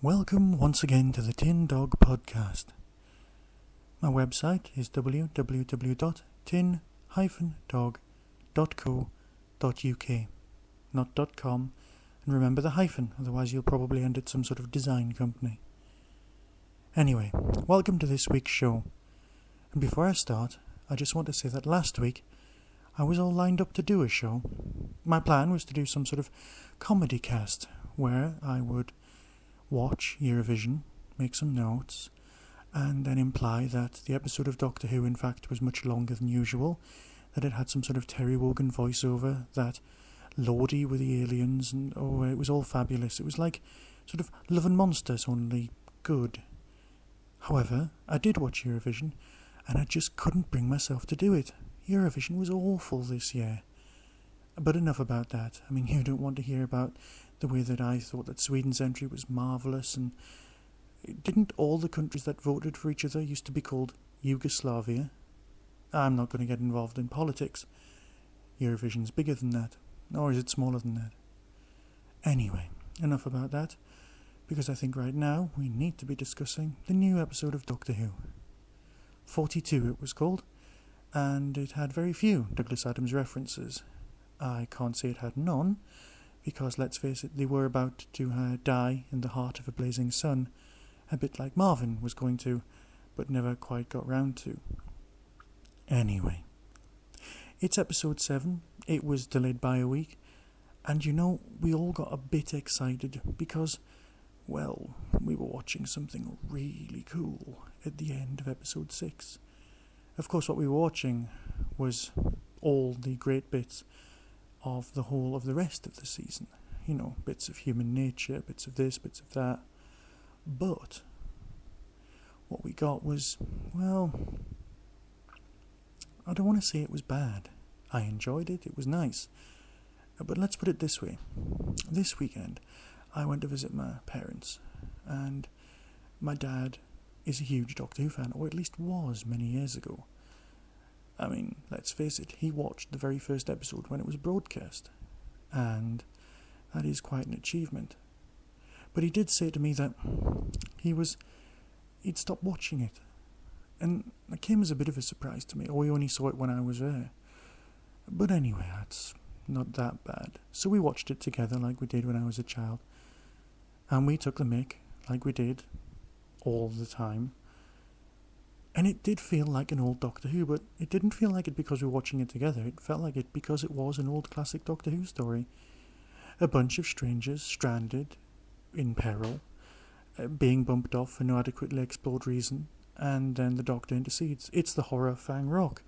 Welcome once again to the Tin Dog Podcast. My website is www.tin-dog.co.uk, not .com, and remember the hyphen, otherwise you'll probably end at some sort of design company. Anyway, welcome to this week's show. And before I start, I just want to say that last week I was all lined up to do a show. My plan was to do some sort of comedy cast where I would watch Eurovision, make some notes, and then imply that the episode of Doctor Who in fact was much longer than usual, that it had some sort of Terry Wogan voiceover, that Lordy were the aliens, and it was all fabulous. It was like sort of Love and Monsters, only good. However, I did watch Eurovision, and I just couldn't bring myself to do it. Eurovision was awful this year. But enough about that. I mean, you don't want to hear about the way that I thought that Sweden's entry was marvellous, and didn't all the countries that voted for each other used to be called Yugoslavia? I'm not going to get involved in politics. Eurovision's bigger than that, or is it smaller than that? Anyway, enough about that, because I think right now we need to be discussing the new episode of Doctor Who. 42 it was called, and it had very few Douglas Adams references. I can't say it had none, because let's face it, they were about to die in the heart of a blazing sun, a bit like Marvin was going to, but never quite got round to. Anyway, it's episode 7, it was delayed by a week, and you know, we all got a bit excited because, well, we were watching something really cool at the end of episode 6. Of course, what we were watching was all the great bits of the whole of the rest of the season. You know, bits of human nature, bits of this, bits of that. But what we got was, well, I don't want to say it was bad. I enjoyed it, it was nice. But let's put it this way. This weekend, I went to visit my parents, and my dad is a huge Doctor Who fan, or at least was many years ago. I mean, let's face it, he watched the very first episode when it was broadcast, and that is quite an achievement. But he did say to me that he'd stopped watching it, and it came as a bit of a surprise to me, or he only saw it when I was there. But anyway, that's not that bad. So we watched it together like we did when I was a child, and we took the mick like we did all the time. And it did feel like an old Doctor Who, but it didn't feel like it because we were watching it together. It felt like it because it was an old classic Doctor Who story. A bunch of strangers stranded, in peril, being bumped off for no adequately explored reason, and then the Doctor intercedes. It's the horror of Fang Rock.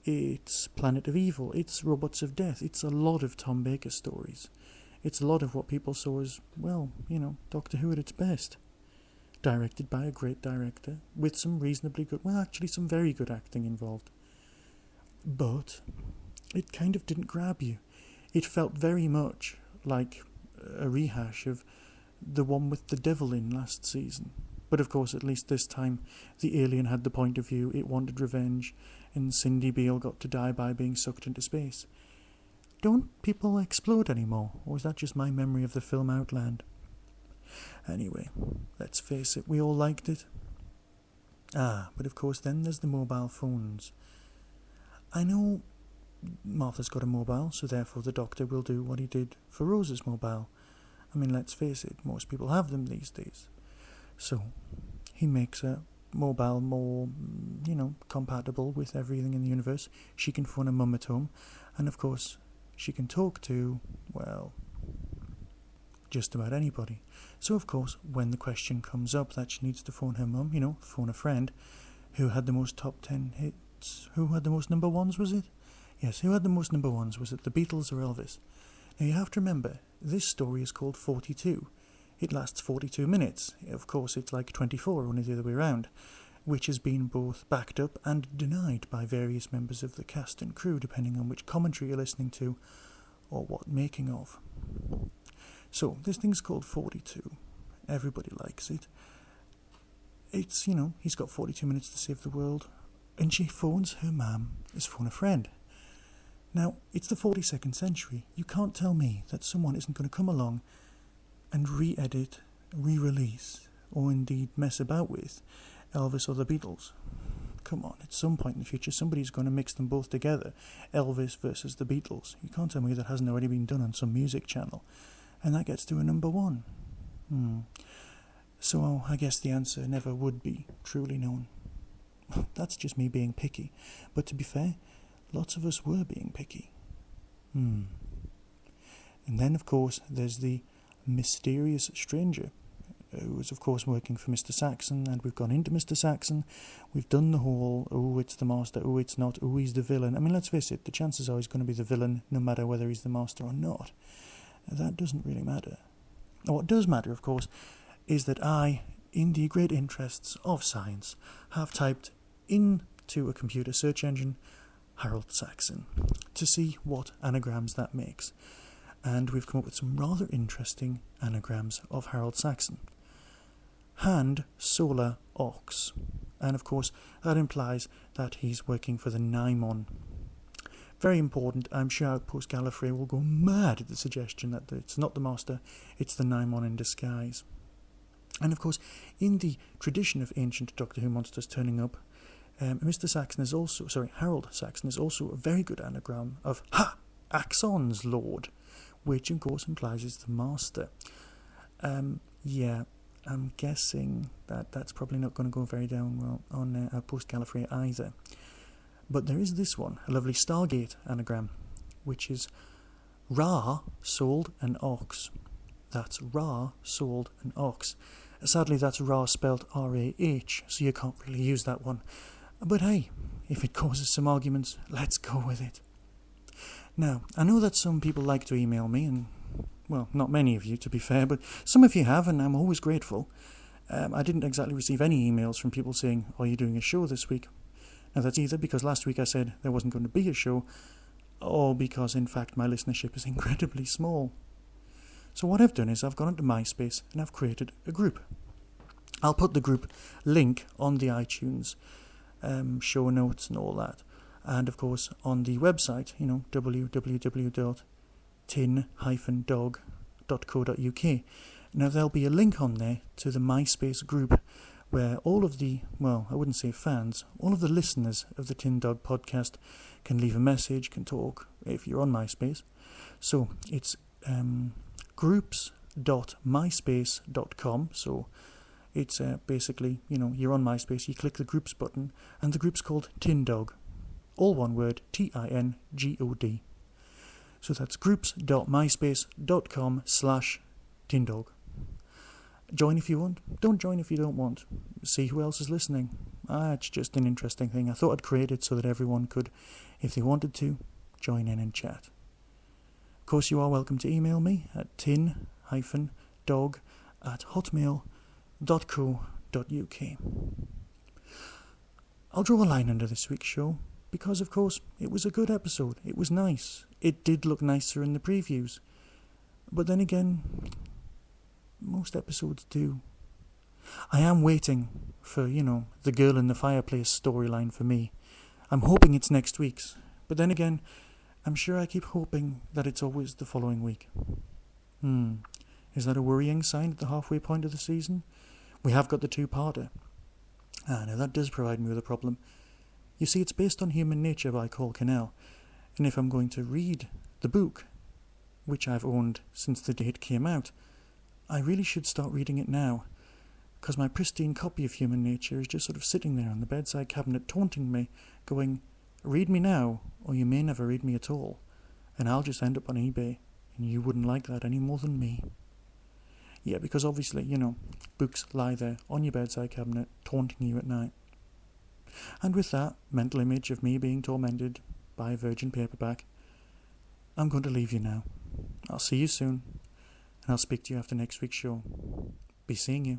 It's Planet of Evil. It's Robots of Death. It's a lot of Tom Baker stories. It's a lot of what people saw as, well, you know, Doctor Who at its best. Directed by a great director, with some reasonably good, well, actually some very good acting involved. But it kind of didn't grab you. It felt very much like a rehash of the one with the devil in last season. But of course, at least this time, the alien had the point of view, it wanted revenge, and Cindy Beale got to die by being sucked into space. Don't people explode anymore, or is that just my memory of the film Outland? Anyway, let's face it, we all liked it. But of course then there's the mobile phones. I know Martha's got a mobile, so therefore the Doctor will do what he did for Rose's mobile. I mean, let's face it, most people have them these days. So, he makes a mobile more, you know, compatible with everything in the universe. She can phone her mum at home, and of course, she can talk to, well, just about anybody. So of course, when the question comes up that she needs to phone her mum, you know, phone a friend, who had the most top 10 hits, who had the most number ones, was it? Yes, who had the most number ones, was it the Beatles or Elvis? Now you have to remember, this story is called 42. It lasts 42 minutes. Of course, it's like 24, only the other way around, which has been both backed up and denied by various members of the cast and crew, depending on which commentary you're listening to, or what making of. So, this thing's called 42. Everybody likes it. It's, he's got 42 minutes to save the world, and she phones her mum as phone a friend. Now, it's the 42nd century. You can't tell me that someone isn't going to come along and re-edit, re-release, or indeed mess about with Elvis or the Beatles. Come on, at some point in the future, somebody's going to mix them both together. Elvis versus the Beatles. You can't tell me that hasn't already been done on some music channel. And that gets to a number one. So I guess the answer never would be truly known. That's just me being picky. But to be fair, lots of us were being picky. And then, of course, there's the mysterious stranger, who was, of course, working for Mr. Saxon, and we've gone into Mr. Saxon. We've done the whole, oh, it's the master, oh, it's not, oh, he's the villain. I mean, let's face it, the chances are he's going to be the villain, no matter whether he's the master or not. That doesn't really matter. What does matter, of course, is that I, in the great interests of science, have typed into a computer search engine Harold Saxon to see what anagrams that makes. And we've come up with some rather interesting anagrams of Harold Saxon. Hand, solar, ox. And of course, that implies that he's working for the Naimon. Very important. I'm sure Outpost Gallifrey will go mad at the suggestion that it's not the Master, it's the Naimon in disguise. And of course, in the tradition of ancient Doctor Who monsters turning up, Harold Saxon is also a very good anagram of Axon's Lord, which of course implies it's the Master. I'm guessing that that's probably not going to go very down well on Outpost Gallifrey either. But there is this one, a lovely Stargate anagram, which is Ra, sold an ox. That's Ra, sold an ox. Sadly, that's Ra spelled R-A-H, so you can't really use that one. But hey, if it causes some arguments, let's go with it. Now, I know that some people like to email me, and, well, not many of you to be fair, but some of you have, and I'm always grateful. I didn't exactly receive any emails from people saying, are you doing a show this week? Now, that's either because last week I said there wasn't going to be a show, or because, in fact, my listenership is incredibly small. So what I've done is I've gone into MySpace and I've created a group. I'll put the group link on the iTunes show notes and all that. And, of course, on the website, www.tin-dog.co.uk. Now, there'll be a link on there to the MySpace group where all of the, well, I wouldn't say fans, all of the listeners of the Tin Dog podcast can leave a message, can talk, if you're on MySpace. So, it's groups.myspace.com, so it's basically, you're on MySpace, you click the groups button, and the group's called Tin Dog. All one word, TINGOD. So that's groups.myspace.com/tindog. Join if you want, don't join if you don't want. See who else is listening. It's just an interesting thing. I thought I'd create it so that everyone could, if they wanted to, join in and chat. Of course, you are welcome to email me at tin-dog@hotmail.co.uk. I'll draw a line under this week's show, because, of course, it was a good episode. It was nice. It did look nicer in the previews. But then again, most episodes do. I am waiting for, the girl in the fireplace storyline for me. I'm hoping it's next week's. But then again, I'm sure I keep hoping that it's always the following week. Is that a worrying sign at the halfway point of the season? We have got the two-parter. Now that does provide me with a problem. You see, it's based on Human Nature by Cole Cannell, and if I'm going to read the book, which I've owned since the day it came out, I really should start reading it now, because my pristine copy of Human Nature is just sort of sitting there on the bedside cabinet taunting me, going, read me now, or you may never read me at all, and I'll just end up on eBay, and you wouldn't like that any more than me. Yeah, because obviously, books lie there on your bedside cabinet, taunting you at night. And with that mental image of me being tormented by a virgin paperback, I'm going to leave you now. I'll see you soon, and I'll speak to you after next week's show. Be seeing you.